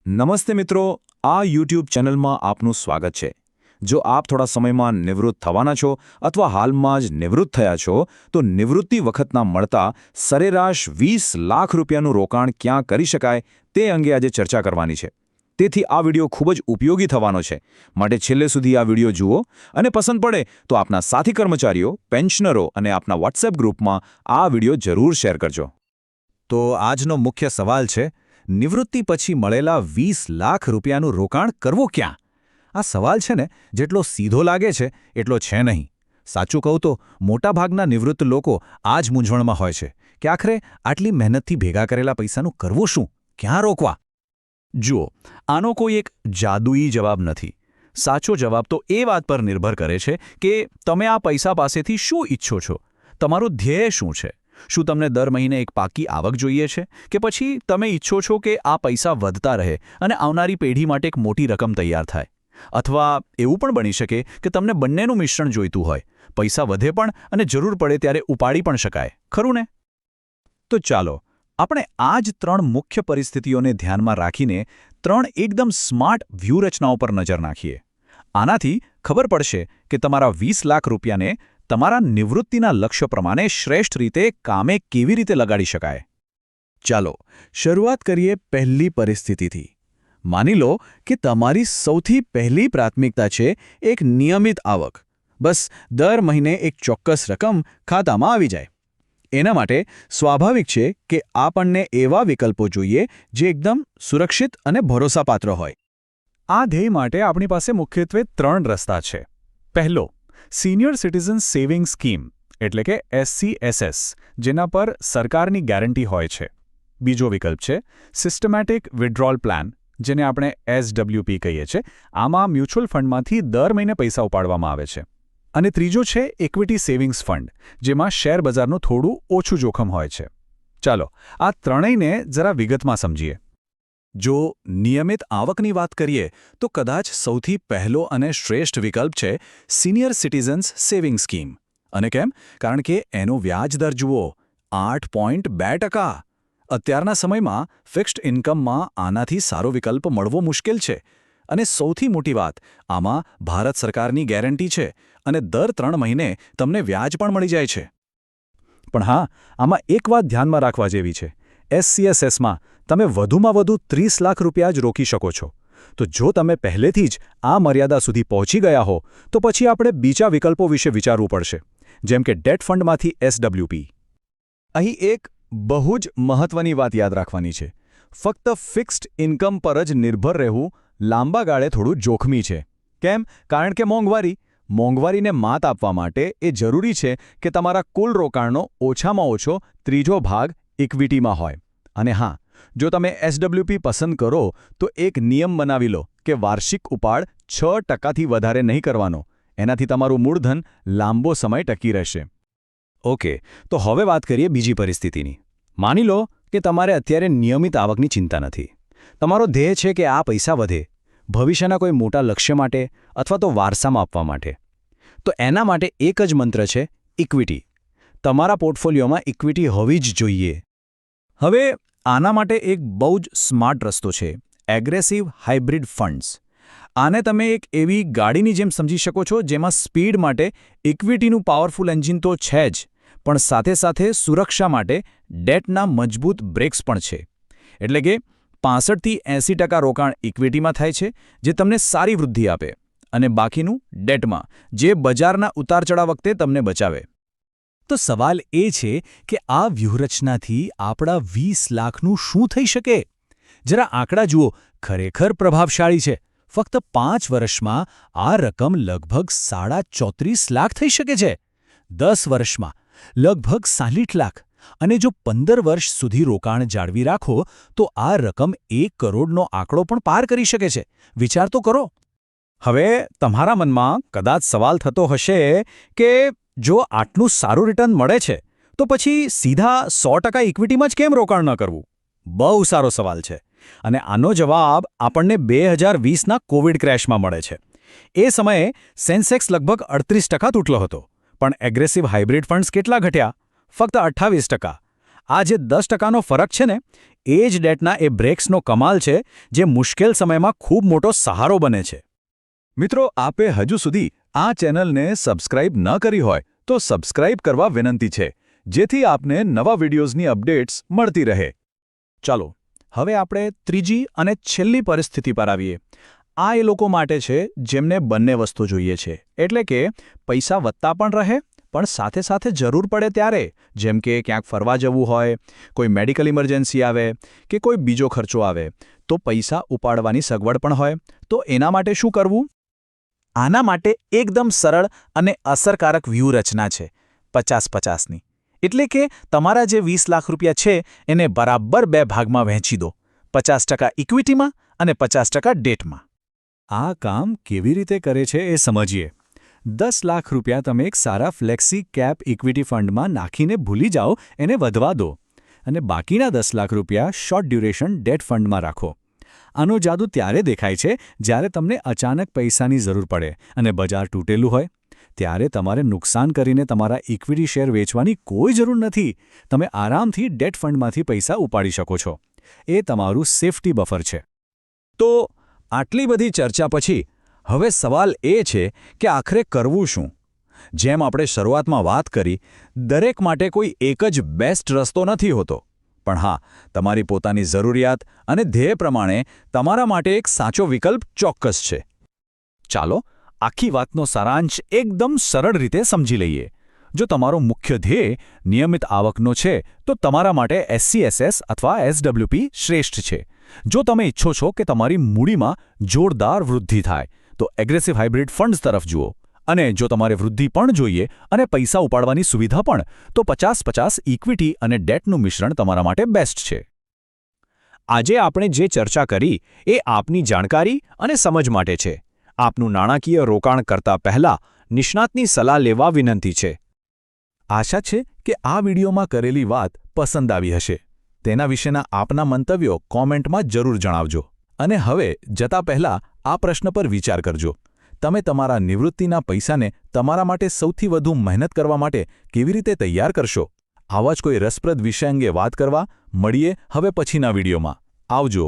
નમસ્તે મિત્રો, આ યુટ્યુબ ચેનલમાં આપનું સ્વાગત છે. જો આપ થોડા સમયમાં નિવૃત્ત થવાના છો અથવા હાલમાં જ નિવૃત્ત થયા છો તો નિવૃત્તિ વખતના મળતા સરેરાશ 20 લાખ રૂપિયાનું રોકાણ ક્યાં કરી શકાય તે અંગે આજે ચર્ચા કરવાની છે. તેથી આ વિડિયો ખૂબ જ ઉપયોગી થવાનો છે. માટે છેલ્લે સુધી આ વિડિયો જુઓ અને પસંદ પડે તો આપના સાથી કર્મચારીઓ, પેન્શનરો અને આપના વોટ્સએપ ગ્રુપમાં આ વિડિયો જરૂર શેર કરજો. તો આજનો મુખ્ય સવાલ છે, નિવૃત્તિ પછી મળેલા 20 લાખ રૂપિયાનું રોકાણ કરવું ક્યાં? આ સવાલ છે ને, જેટલો સીધો લાગે છે એટલો છે નહીં. સાચું કહું તો મોટાભાગના નિવૃત્ત લોકો આ જ મૂંઝવણમાં હોય છે કે આખરે આટલી મહેનતથી ભેગા કરેલા પૈસાનું કરવું શું, ક્યાં રોકવા? જુઓ, આનો કોઈ એક જાદુઈ જવાબ નથી. સાચો જવાબ તો એ વાત પર નિર્ભર કરે છે કે તમે આ પૈસા પાસેથી શું ઈચ્છો છો. તમારું ધ્યેય શું છે? શું તમને દર મહિને એક પાકી આવક જોઈએ છે કે પછી તમે ઈચ્છો છો કે આ પૈસા વધતા રહે અને આવનારી પેઢી માટે એક મોટી રકમ તૈયાર થાય? અથવા એવું પણ બની શકે કે તમને બંનેનું મિશ્રણ જોઈતું હોય. પૈસા વધે પણ અને જરૂર પડે ત્યારે ઉપાડી પણ શકાય, ખરું ને? તો ચાલો આપણે આ જ 3 મુખ્ય પરિસ્થિતિઓને ધ્યાનમાં રાખીને 3 એકદમ સ્માર્ટ વ્યૂહરચનાઓ પર નજર નાખીએ. આનાથી ખબર પડશે કે તમારા 20 લાખ રૂપિયાને તમારા નિવૃત્તિના લક્ષ્ય પ્રમાણે શ્રેષ્ઠ રીતે કામે કેવી રીતે લગાડી શકાય. ચાલો શરૂઆત કરીએ પહેલી પરિસ્થિતિથી. માની લો કે તમારી સૌથી પહેલી પ્રાથમિકતા છે એક નિયમિત આવક. બસ દર મહિને એક ચોક્કસ રકમ ખાતામાં આવી જાય. એના માટે સ્વાભાવિક છે કે આપણને એવા વિકલ્પો જોઈએ જે એકદમ સુરક્ષિત અને ભરોસાપાત્ર હોય. આ ધ્યેય માટે આપણી પાસે મુખ્યત્વે 3 રસ્તા છે. પહેલો, સિનિયર સિટીઝન સેવિંગ સ્કીમ એટલે કે SCSS, જેના પર સરકારની ગેરંટી હોય છે. બીજો વિકલ્પ છે સિસ્ટમેટિક વિથડ્રોલ પ્લાન, જેને આપણે SWP કહીએ છીએ. આમાં મ્યુચ્યુઅલ ફંડમાંથી દર મહિને પૈસા ઉપાડવામાં આવે છે. અને ત્રીજો છે ઇક્વિટી સેવિંગ્સ ફંડ, જેમાં શેર બજારનું થોડું ઓછું જોખમ હોય છે. ચાલો આ ત્રણેયને જરા વિગતમાં સમજીએ. જો નિયમિત આવકની વાત કરીએ તો કદાચ સૌથી પહેલો અને શ્રેષ્ઠ વિકલ્પ છે સિનિયર સિટીઝન્સ સેવિંગ સ્કીમ. અને કેમ? કારણ કે એનો વ્યાજ દર જુઓ, 8.2%. અત્યારના સમયમાં ફિક્સ્ડ ઇન્કમમાં આનાથી સારો વિકલ્પ મળવો મુશ્કેલ છે. અને સૌથી મોટી વાત, આમાં ભારત સરકારની ગેરંટી છે અને દર 3 મહિને તમને વ્યાજ પણ મળી જાય છે. પણ હા, આમાં એક વાત ધ્યાનમાં રાખવા જેવી છે. SCSSમાં તમે વધુમાં વધુ 30 લાખ રૂપિયા જ રોકી શકો છો. તો જો તમે પહેલેથી જ આ મર્યાદા સુધી પહોંચી ગયા હો તો પછી આપણે બીજા વિકલ્પો વિશે વિચારવું પડશે, જેમ કે ડેટ ફંડમાંથી SWP. અહીં એક બહુ જ મહત્વની વાત યાદ રાખવાની છે. ફક્ત ફિક્સ્ડ ઇન્કમ પર જ નિર્ભર રહેવું લાંબા ગાળે થોડું જોખમી છે. કેમ? કારણ કે મોંઘવારીને માત આપવા માટે એ જરૂરી છે કે તમારા કુલ રોકાણનો ઓછામાં ઓછો ત્રીજો ભાગ ઇક્વિટીમાં હોય. અને હા, જો તમે SWP પસંદ કરો તો એક નિયમ બનાવી લો કે વાર્ષિક ઉપાડ 6%થી વધારે નહીં કરવાનો. એનાથી તમારું મૂળધન લાંબો સમય ટકી રહેશે. ઓકે, તો હવે વાત કરીએ બીજી પરિસ્થિતિની. માની લો કે તમારે અત્યારે નિયમિત આવકની ચિંતા નથી. તમારો ધ્યેય છે કે આ પૈસા વધે, ભવિષ્યના કોઈ મોટા લક્ષ્ય માટે અથવા તો વારસામાં આપવા માટે. તો એના માટે એક જ મંત્ર છે, ઇક્વિટી. તમારા પોર્ટફોલિયોમાં ઇક્વિટી હોવી જ જોઈએ. હવે આના માટે એક બહુ જ સ્માર્ટ રસ્તો છે, એગ્રેસિવ હાઇબ્રિડ ફંડ્સ. આને તમે એક એવી ગાડીની જેમ સમજી શકો છો જેમાં સ્પીડ માટે ઇક્વિટીનું પાવરફુલ એન્જિન તો છે જ, પણ સાથે સાથે સુરક્ષા માટે ડેટના મજબૂત બ્રેક્સ પણ છે. એટલે કે 65થી 80% રોકાણ ઇક્વિટીમાં થાય છે, જે તમને સારી વૃદ્ધિ આપે, અને બાકીનું ડેટમાં, જે બજારના ઉતાર-ચઢાવ વખતે તમને બચાવે. તો સવાલ એ છે કે આ વ્યૂહરચનાથી આપણા 20 લાખનું શું થઈ શકે? જરા આંકડા જુઓ, ખરેખર પ્રભાવશાળી છે. ફક્ત 5 વર્ષમાં આ રકમ લગભગ 34.5 લાખ થઈ શકે છે. 10 વર્ષમાં લગભગ 60 લાખ. અને જો 15 વર્ષ સુધી રોકાણ જાળવી રાખો તો આ રકમ 1 કરોડનો આંકડો પણ પાર કરી શકે છે. વિચાર તો કરો. હવે તમારા મનમાં કદાચ સવાલ થતો હશે કે જો આટલું સારું રિટર્ન મળે છે તો પછી સીધા 100% ઇક્વિટીમાં જ કેમ રોકાણ ન કરવું? બહુ સારો સવાલ છે. અને આનો જવાબ આપણને 2020ના કોવિડ ક્રેશમાં મળે છે. એ સમયે સેન્સેક્સ લગભગ 38% તૂટલો હતો, પણ એગ્રેસિવ હાઇબ્રિડ ફંડ્સ કેટલા ઘટ્યા? ફક્ત 28%. આ જે 10%નો ફરક છે ને, એ જ ડેટના એ બ્રેક્સનો કમાલ છે જે મુશ્કેલ સમયમાં ખૂબ મોટો સહારો બને છે. મિત્રો, આપે હજુ સુધી આ ચેનલને સબસ્ક્રાઇબ ન કરી હોય તો સબસ્ક્રાઇબ કરવા વિનંતી છે, જેથી આપને નવા વિડીયોઝની અપડેટ્સ મળતી રહે. ચાલો હવે આપણે ત્રીજી અને છેલ્લી પરિસ્થિતિ પર આવીએ. આ એ લોકો માટે છે જેમને બંને વસ્તુ જોઈએ છે, એટલે કે પૈસા વધતા પણ રહે પણ સાથે સાથે જરૂર પડે ત્યારે, જેમ કે ક્યાંક ફરવા જવું હોય, કોઈ મેડિકલ ઇમરજન્સી આવે કે કોઈ બીજો ખર્ચો આવે, તો પૈસા ઉપાડવાની સગવડ પણ હોય. તો એના માટે શું કરવું? આના માટે એકદમ સરળ અને અસરકારક વ્યૂહરચના છે 50-50ની. એટલે કે તમારા જે 20 લાખ રૂપિયા છે એને બરાબર 2 ભાગમાં વહેંચી દો, 50% ઇક્વિટીમાં અને 50% ડેટમાં. આ કામ કેવી રીતે કરે છે એ સમજીએ. 10 લાખ રૂપિયા તમે એક સારા ફ્લેક્સી કેપ ઇક્વિટી ફંડમાં નાખીને ભૂલી જાઓ, એને વધવા દો, અને બાકીના 10 લાખ રૂપિયા શોર્ટ ડ્યુરેશન ડેટ ફંડમાં રાખો. આનો જાદુ ત્યારે દેખાય છે જ્યારે તમને અચાનક પૈસાની જરૂર પડે અને બજાર તૂટેલું હોય. ત્યારે તમારે નુકસાન કરીને તમારા ઇક્વિટી શેર વેચવાની કોઈ જરૂર નથી. તમે આરામથી ડેટ ફંડમાંથી પૈસા ઉપાડી શકો છો. એ તમારું સેફટી બફર છે. તો આટલી બધી ચર્ચા પછી હવે સવાલ એ છે કે આખરે કરવું શું? જેમ આપણે શરૂઆતમાં વાત કરી, દરેક માટે કોઈ એક જ બેસ્ટ રસ્તો નથી હોતો. પણ હા, તમારી પોતાની જરૂરિયાત અને ધ્યેય પ્રમાણે તમારા માટે એક સાચો વિકલ્પ ચોક્કસ છે. ચાલો આખી વાતનો સારાંશ એકદમ સરળ રીતે સમજી લઈએ. જો તમારો મુખ્ય ધ્યેય નિયમિત આવકનો છે તો તમારા માટે SCSS અથવા SWP શ્રેષ્ઠ છે. જો તમે ઈચ્છો છો કે તમારી મૂડીમાં જોરદાર વૃદ્ધિ થાય તો એગ્રેસિવ હાઇબ્રિડ ફંડ્સ તરફ જુઓ. અને જો તમારે વૃદ્ધિ પણ જોઈએ અને પૈસા ઉપાડવાની સુવિધા પણ, તો 50-50 ઇક્વિટી અને ડેટનું મિશ્રણ તમારા માટે બેસ્ટ છે. આજે આપણે જે ચર્ચા કરી એ આપની જાણકારી અને સમજ માટે છે. આપનું નાણાકીય રોકાણ કરતા પહેલા નિષ્ણાતની સલાહ લેવા વિનંતી છે. આશા છે કે આ વિડીયોમાં કરેલી વાત પસંદ આવી હશે. તેના વિશેના આપના મંતવ્યો કોમેન્ટમાં જરૂર જણાવજો. અને હવે જતા પહેલા આ પ્રશ્ન પર વિચાર કરજો. તમે તમારા નિવૃત્તિના પૈસાને તમારા માટે સૌથી વધુ મહેનત કરવા માટે કેવી રીતે તૈયાર કરશો? આવા જ કોઈ રસપ્રદ વિષય અંગે વાત કરવા મળીએ હવે પછીના વિડીયોમાં. આવજો.